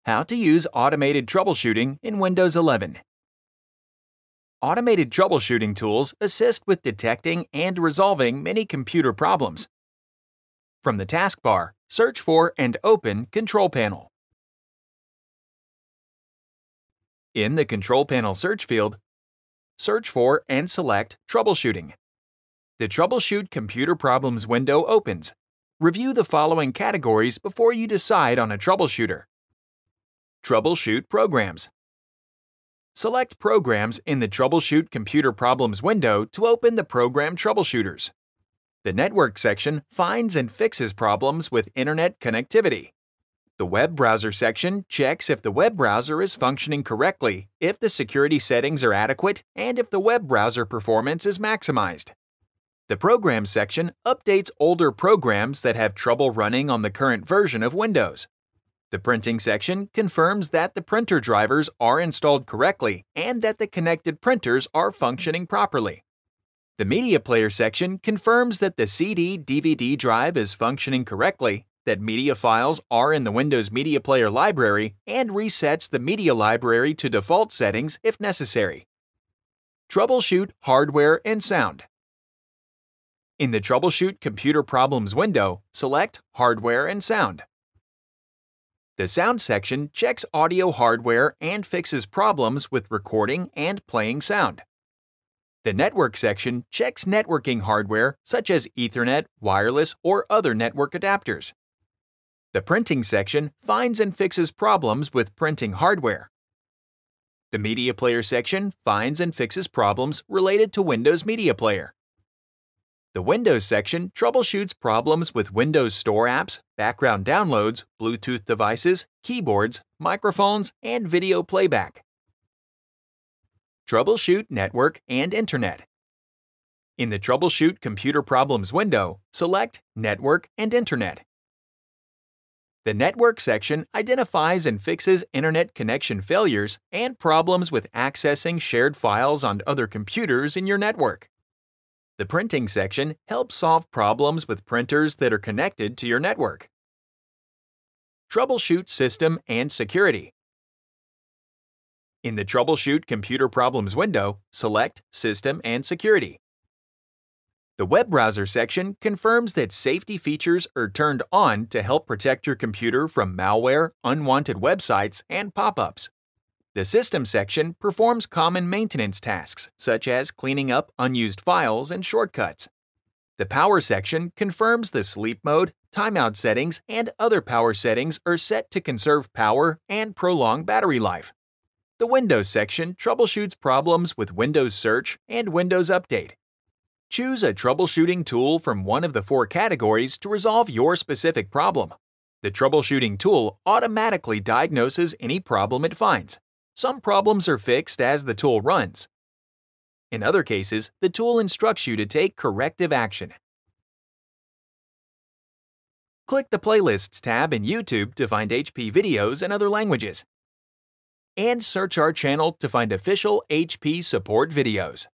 How to use automated troubleshooting in Windows 11. Automated troubleshooting tools assist with detecting and resolving many computer problems. From the taskbar, search for and open Control Panel. In the Control Panel search field, search for and select Troubleshooting. The Troubleshoot Computer Problems window opens. Review the following categories before you decide on a troubleshooter. Troubleshoot Programs. Select Programs in the Troubleshoot Computer Problems window to open the Program Troubleshooters. The Network section finds and fixes problems with Internet connectivity. The Web Browser section checks if the web browser is functioning correctly, if the security settings are adequate, and if the web browser performance is maximized. The Programs section updates older programs that have trouble running on the current version of Windows. The Printing section confirms that the printer drivers are installed correctly and that the connected printers are functioning properly. The Media Player section confirms that the CD/DVD drive is functioning correctly, that media files are in the Windows Media Player library, and resets the media library to default settings if necessary. Troubleshoot Hardware and Sound. In the Troubleshoot Computer Problems window, select Hardware and Sound. The Sound section checks audio hardware and fixes problems with recording and playing sound. The Network section checks networking hardware such as Ethernet, wireless, or other network adapters. The Printing section finds and fixes problems with printing hardware. The Media Player section finds and fixes problems related to Windows Media Player. The Windows section troubleshoots problems with Windows Store apps, background downloads, Bluetooth devices, keyboards, microphones, and video playback. Troubleshoot Network and Internet. In the Troubleshoot Computer Problems window, select Network and Internet. The Network section identifies and fixes Internet connection failures and problems with accessing shared files on other computers in your network. The Printing section helps solve problems with printers that are connected to your network. Troubleshoot System and Security. In the Troubleshoot Computer Problems window, select System and Security. The Web Browser section confirms that safety features are turned on to help protect your computer from malware, unwanted websites, and pop-ups. The System section performs common maintenance tasks, such as cleaning up unused files and shortcuts. The Power section confirms the sleep mode, timeout settings, and other power settings are set to conserve power and prolong battery life. The Windows section troubleshoots problems with Windows Search and Windows Update. Choose a troubleshooting tool from one of the 4 categories to resolve your specific problem. The troubleshooting tool automatically diagnoses any problem it finds. Some problems are fixed as the tool runs. In other cases, the tool instructs you to take corrective action. Click the Playlists tab in YouTube to find HP videos in other languages. And search our channel to find official HP support videos.